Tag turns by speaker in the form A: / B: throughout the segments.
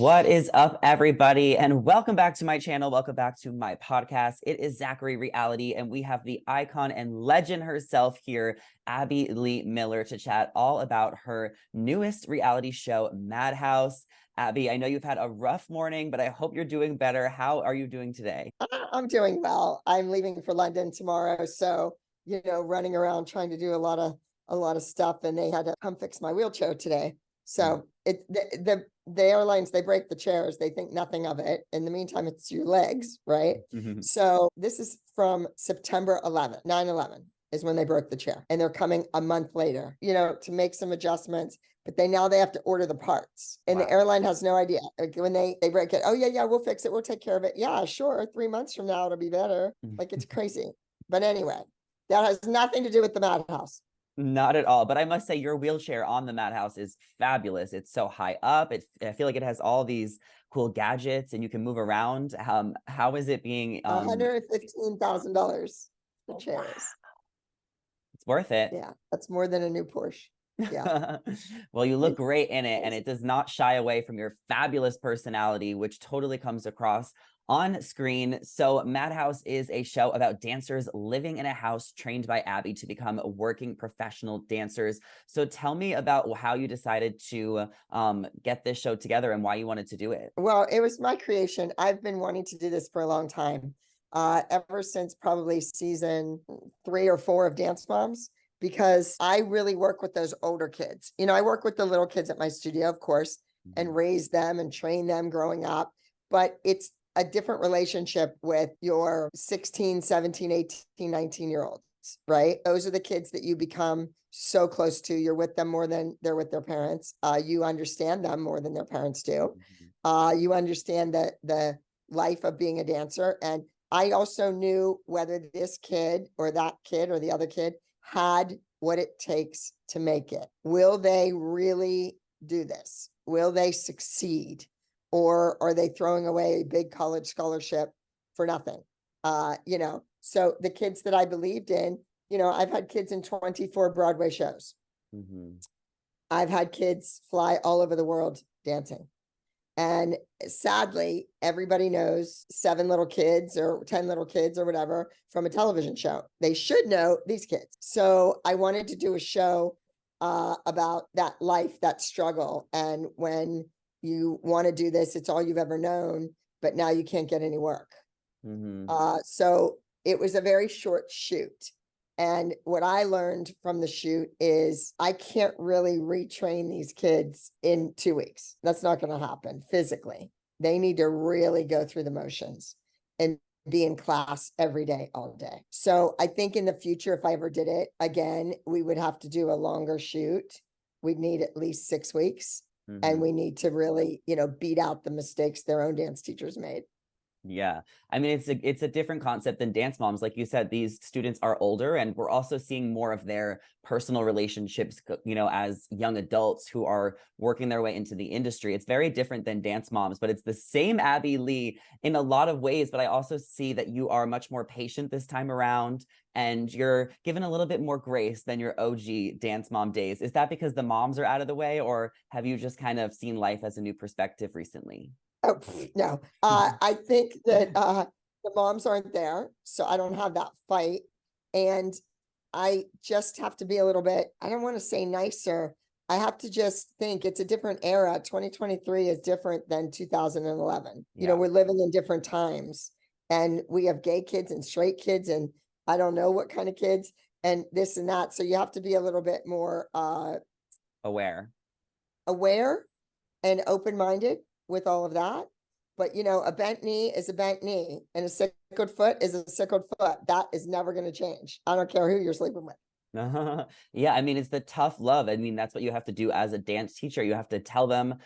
A: What is up, everybody? And welcome back to my channel. Welcome back to my podcast. It is Zachary Reality, and we have the icon and legend herself here, Abby Lee Miller, to chat all about her newest reality show, Madhouse. Abby, I know you've had a rough morning, but I hope you're doing better. How are you doing today?
B: I'm doing well. I'm leaving for London tomorrow, so running around trying to do a lot of stuff, and they had to come fix my wheelchair today. So the airlines, they break the chairs, they think nothing of it. In the meantime, it's your legs, right? So this is from September 11th, 9/11 is when they broke the chair, and they're coming a month later, to make some adjustments. But they have to order the parts, and the airline has no idea. Like when they break it, oh yeah, we'll fix it, we'll take care of it. Yeah, sure. 3 months from now, it'll be better. Like, it's crazy. But anyway, that has nothing to do with the Madhouse.
A: Not at all. But I must say, your wheelchair on the Madhouse is fabulous. It's so high up. I feel like it has all these cool gadgets, and you can move around. How is it being?
B: $115,000 the chair is.
A: It's worth it.
B: Yeah, that's more than a new Porsche. Yeah.
A: Well, you look great in it, and it does not shy away from your fabulous personality, which totally comes across on screen. So Madhouse is a show about dancers living in a house trained by Abby to become working professional dancers. So tell me about how you decided to get this show together and why you wanted to do it.
B: Well, it was my creation. I've been wanting to do this for a long time, ever since probably season 3 or 4 of Dance Moms, because I really work with those older kids. I work with the little kids at my studio, of course, and raise them and train them growing up. But it's a different relationship with your 16, 17, 18, 19-year-olds, right? Those are the kids that you become so close to. You're with them more than they're with their parents. You understand them more than their parents do. You understand the life of being a dancer. And I also knew whether this kid or that kid or the other kid had what it takes to make it. Will they really do this? Will they succeed? Or are they throwing away a big college scholarship for nothing? So the kids that I believed in, I've had kids in 24 Broadway shows. I've had kids fly all over the world dancing. And sadly, everybody knows 7 little kids or 10 little kids or whatever from a television show. They should know these kids. So I wanted to do a show about that life, that struggle. And when you want to do this, it's all you've ever known, but now you can't get any work. So it was a very short shoot. And what I learned from the shoot is I can't really retrain these kids in 2 weeks. That's not going to happen physically. They need to really go through the motions and be in class every day, all day. So I think in the future, if I ever did it again, we would have to do a longer shoot. We'd need at least 6 weeks. And we need to really, beat out the mistakes their own dance teachers made.
A: Yeah. I mean, it's a different concept than Dance Moms. Like you said, these students are older, and we're also seeing more of their personal relationships, as young adults who are working their way into the industry. It's very different than Dance Moms, but it's the same Abby Lee in a lot of ways. But I also see that you are much more patient this time around, and you're given a little bit more grace than your OG Dance Mom days. Is that because the moms are out of the way, or have you just kind of seen life as a new perspective recently?
B: Oh, no. I think that the moms aren't there, so I don't have that fight. And I just have to be a little bit, I don't want to say nicer. I have to just think it's a different era. 2023 is different than 2011.
A: Yeah.
B: We're living in different times, and we have gay kids and straight kids, and I don't know what kind of kids, and this and that. So you have to be a little bit more
A: aware
B: and open-minded with all of that. But a bent knee is a bent knee, and a sickled foot is a sickled foot. That is never going to change. I don't care who you're sleeping with.
A: Yeah, I mean, it's the tough love. I mean, that's what you have to do as a dance teacher. You have to tell them,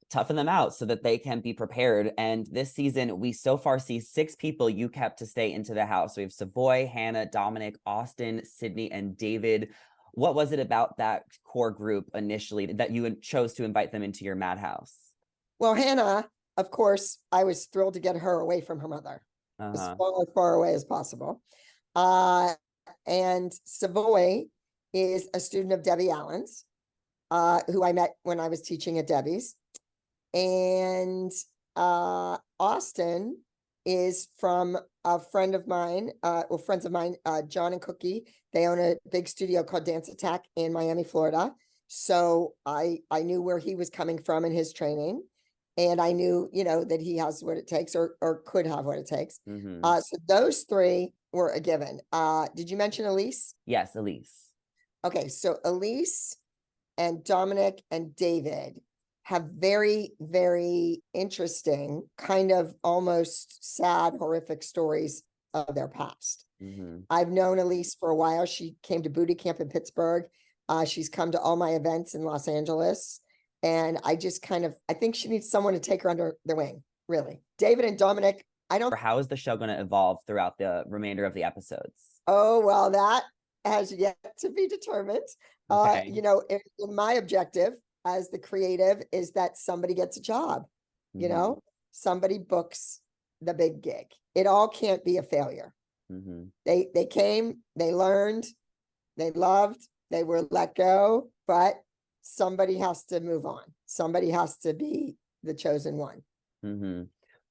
A: toughen them out so that they can be prepared. And this season, we so far see 6 people you kept to stay into the house. We have Savoy, Hannah, Dominic, Austin, Sydney, and David. What was it about that core group initially that you chose to invite them into your Madhouse?
B: Well, Hannah, of course, I was thrilled to get her away from her mother, as far away as possible. And Savoy is a student of Debbie Allen's, who I met when I was teaching at Debbie's. And Austin is from a friend of mine, or friends of mine, John and Cookie. They own a big studio called Dance Attack in Miami, Florida. So I knew where he was coming from in his training. And I knew, that he has what it takes, or could have what it takes. So those three were a given. Did you mention Elise?
A: Yes, Elise.
B: Okay, so Elise and Dominic and David have very, very interesting, kind of almost sad, horrific stories of their past. I've known Elise for a while. She came to booty camp in Pittsburgh. She's come to all my events in Los Angeles. And I just I think she needs someone to take her under their wing, really. David and Dominic,
A: How is the show going to evolve throughout the remainder of the episodes?
B: Oh, well, that has yet to be determined.
A: Okay.
B: In my objective as the creative is that somebody gets a job, somebody books the big gig. It all can't be a failure. They came, they learned, they loved, they were let go, but somebody has to move on. Somebody has to be the chosen one.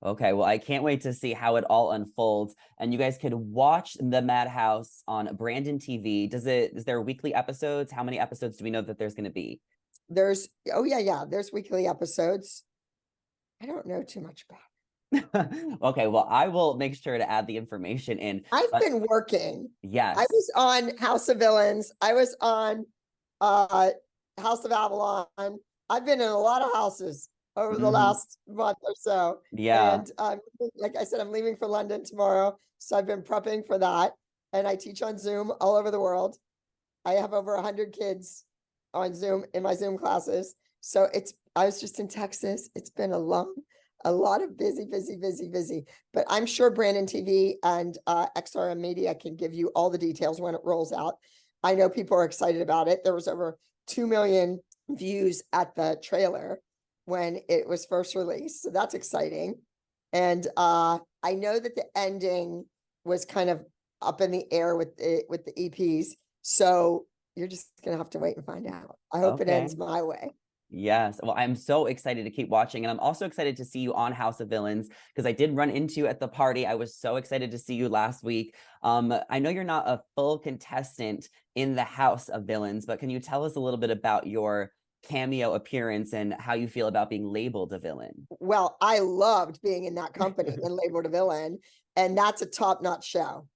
A: Okay, well, I can't wait to see how it all unfolds. And you guys could watch the Madhouse on Brandon TV. Is there weekly episodes? How many episodes do we know that there's going to be?
B: There's weekly episodes. I don't know too much about it.
A: Okay, well, I will make sure to add the information in.
B: I've been working.
A: Yes.
B: I was on House of Villains. I was on House of Avalon. I've been in a lot of houses over the last month or so.
A: Yeah.
B: And like I said, I'm leaving for London tomorrow. So I've been prepping for that. And I teach on Zoom all over the world. I have over 100 kids on Zoom in my Zoom classes. So I was just in Texas. It's been a lot of busy. But I'm sure Brandon TV and XRM Media can give you all the details when it rolls out. I know people are excited about it. There was over 2 million views at the trailer when it was first released. So that's exciting. And I know that the ending was kind of up in the air with the EPs. So you're just going to have to wait and find out. I hope it ends my way.
A: Yes. Well, I'm so excited to keep watching. And I'm also excited to see you on House of Villains because I did run into you at the party. I was so excited to see you last week. I know you're not a full contestant in the House of Villains, but can you tell us a little bit about your cameo appearance and how you feel about being labeled a villain?
B: Well, I loved being in that company and labeled a villain. And that's a top-notch show.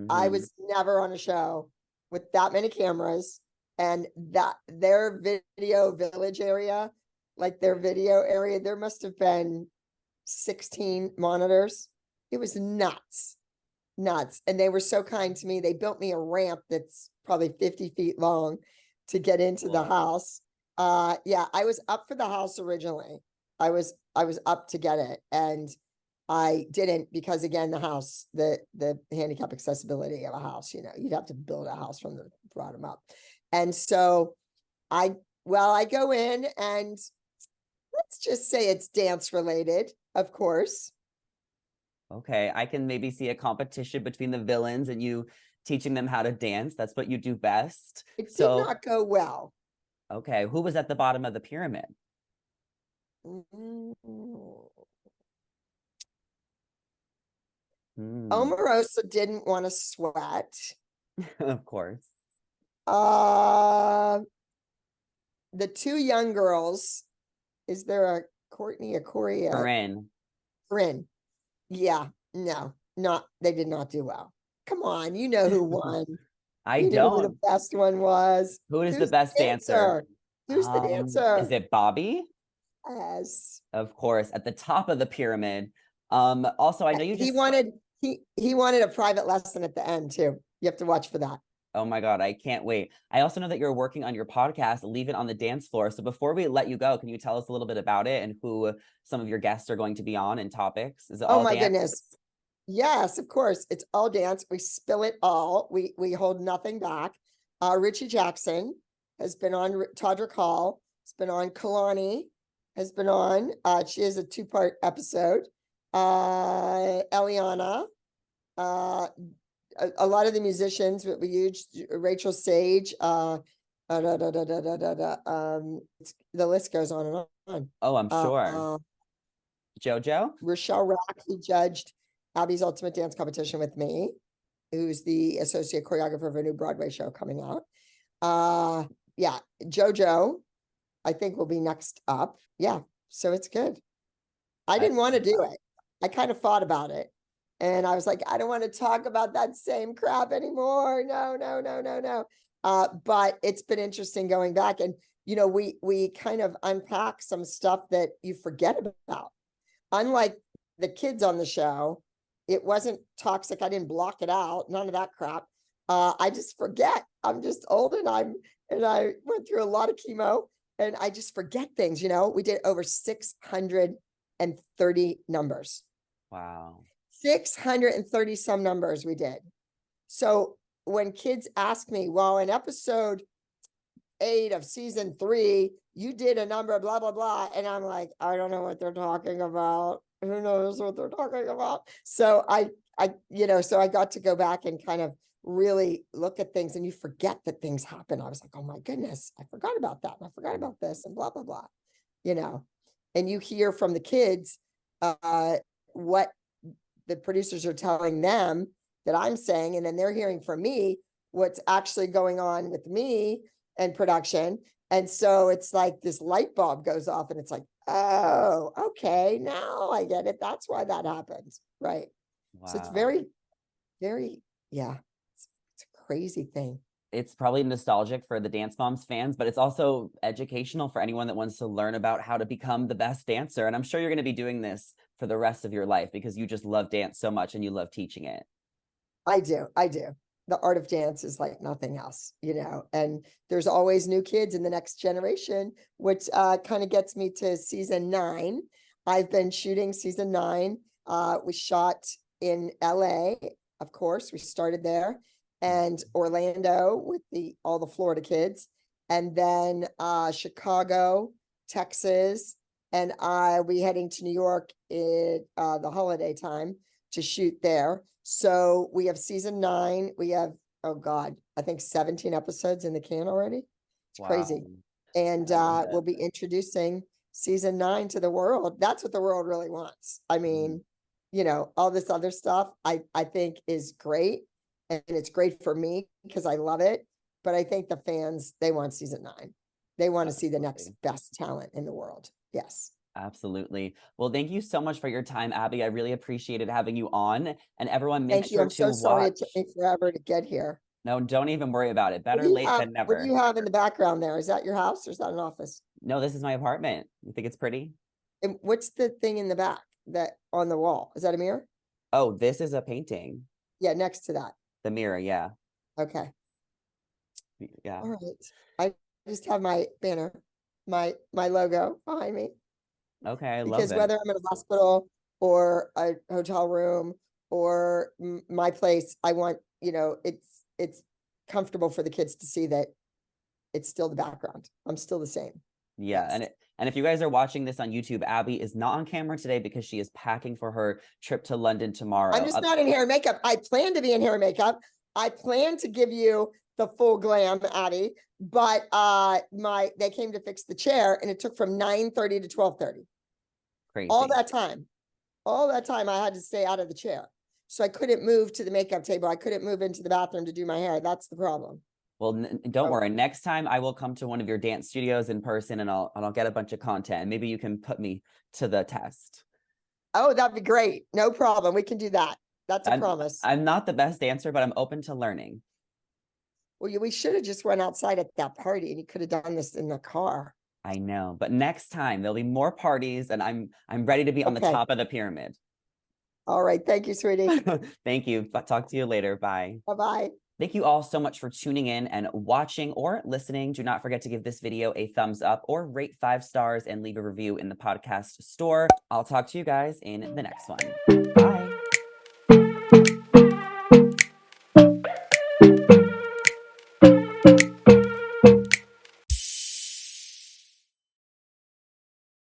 B: I was never on a show with that many cameras. And that their video village area, like their video area, there must have been 16 monitors. It was nuts. And they were so kind to me. They built me a ramp that's probably 50 feet long to get into the house. Yeah, I was up for the house originally. I was up to get it. And I didn't because, again, the house, the handicap accessibility of a house, you'd have to build a house from the bottom up. And so I go in and let's just say it's dance related, of course.
A: Okay, I can maybe see a competition between the villains and you teaching them how to dance. That's what you do best.
B: It did not go well.
A: Okay, who was at the bottom of the pyramid?
B: Omarosa didn't want to sweat.
A: Of course.
B: The two young girls, is there a Courtney, a Corey? Corinne. Yeah, no, they did not do well. Come on, you know who won.
A: I don't.
B: Who the best one was.
A: Who's the best dancer?
B: Who's the dancer?
A: Is it Bobby?
B: Yes.
A: Of course, at the top of the pyramid. Also, I know you just
B: he wanted a private lesson at the end too. You have to watch for that.
A: Oh my God, I can't wait. I also know that you're working on your podcast, Leave It on the Dance Floor. So before we let you go, can you tell us a little bit about it and who some of your guests are going to be on and topics? Is it all dance?
B: Goodness. Yes, of course. It's all dance. We spill it all. We hold nothing back. Richie Jackson has been on, Todrick Hall has been on, Kalani has been on. She has a 2-part episode. Eliana, a lot of the musicians that we used, Rachel Sage, the list goes on and
A: Oh, I'm sure.
B: Uh,
A: JoJo?
B: Rochelle Rack, who judged Abby's Ultimate Dance Competition with me, who's the associate choreographer of a new Broadway show coming out. Yeah, JoJo, I think will be next up. Yeah, so it's good. I didn't want to do it. I kind of thought about it. And I was like, I don't want to talk about that same crap anymore. No, no, no, no, no. But it's been interesting going back. And, you know, we kind of unpack some stuff that you forget about. Unlike the kids on the show, it wasn't toxic. I didn't block it out. None of that crap. I just forget. I'm just old and I went through a lot of chemo and I just forget things. You know, we did over 630 numbers.
A: Wow.
B: 630 some numbers we did. So when kids ask me, well, in episode 8 of season 3, you did a number, blah, blah, blah. And I'm like, I don't know what they're talking about. Who knows what they're talking about? So so I got to go back and kind of really look at things and you forget that things happen. I was like, oh my goodness, I forgot about that. And I forgot about this and blah, blah, blah, and you hear from the kids, what the producers are telling them that I'm saying, and then they're hearing from me what's actually going on with me and production. And so it's like this light bulb goes off and it's like, oh, okay, now I get it. That's why that happens. Right.
A: Wow.
B: So it's very, very, it's a crazy thing.
A: It's probably nostalgic for the Dance Moms fans, but it's also educational for anyone that wants to learn about how to become the best dancer. And I'm sure you're going to be doing this for the rest of your life because you just love dance so much and you love teaching it.
B: I do. The art of dance is like nothing else, and there's always new kids in the next generation, which kind of gets me to season 9. I've been shooting season 9. We shot in LA, of course, we started there, and Orlando with all the Florida kids, and then Chicago, Texas, and I'll be heading to New York in the holiday time to shoot there. So we have season 9. We have, oh God, I think 17 episodes in the can already. It's crazy. And we'll be introducing season 9 to the world. That's what the world really wants. I mean, all this other stuff I think is great. And it's great for me because I love it. But I think the fans, they want season 9. They want to see the next best talent in the world. Yes.
A: Absolutely. Well, thank you so much for your time, Abby. I really appreciated having you on. And everyone, make
B: Thank you.
A: sure
B: I'm
A: to
B: so sorry
A: watch.
B: it took me forever to get here.
A: No, don't even worry about it. Better late than never.
B: What do you have in the background there? Is that your house or is that an office?
A: No, this is my apartment. You think it's pretty?
B: And what's the thing in the back that on the wall? Is that a mirror?
A: Oh, this is a painting.
B: Yeah, next to that.
A: The mirror, yeah.
B: Okay.
A: Yeah.
B: All right. I just have my banner, my logo behind me.
A: Okay, I love
B: Because
A: it.
B: whether I'm in a hospital or a hotel room or my place, I want, it's comfortable for the kids to see that it's still the background. I'm still the same.
A: Yeah,
B: Yes.
A: and if you guys are watching this on YouTube, Abby is not on camera today because she is packing for her trip to London tomorrow.
B: I'm just not in hair and makeup. I plan to be in hair and makeup. I plan to give you the full glam, Abby, but they came to fix the chair and it took from 9:30 to 12:30.
A: Crazy.
B: All that time I had to stay out of the chair. So I couldn't move to the makeup table. I couldn't move into the bathroom to do my hair. That's the problem.
A: Well, don't worry. Next time I will come to one of your dance studios in person and I'll get a bunch of content and maybe you can put me to the test.
B: Oh, that'd be great. No problem. We can do that. That's a promise.
A: I'm not the best dancer, but I'm open to learning.
B: Well, we should have just run outside at that party and you could have done this in the car.
A: I know, but next time there'll be more parties and I'm ready to be on the top of the pyramid.
B: All right. Thank you, sweetie.
A: Thank you. Talk to you later. Bye.
B: Bye-bye.
A: Thank you all so much for tuning in and watching or listening. Do not forget to give this video a thumbs up or rate 5 stars and leave a review in the podcast store. I'll talk to you guys in the next one. Bye.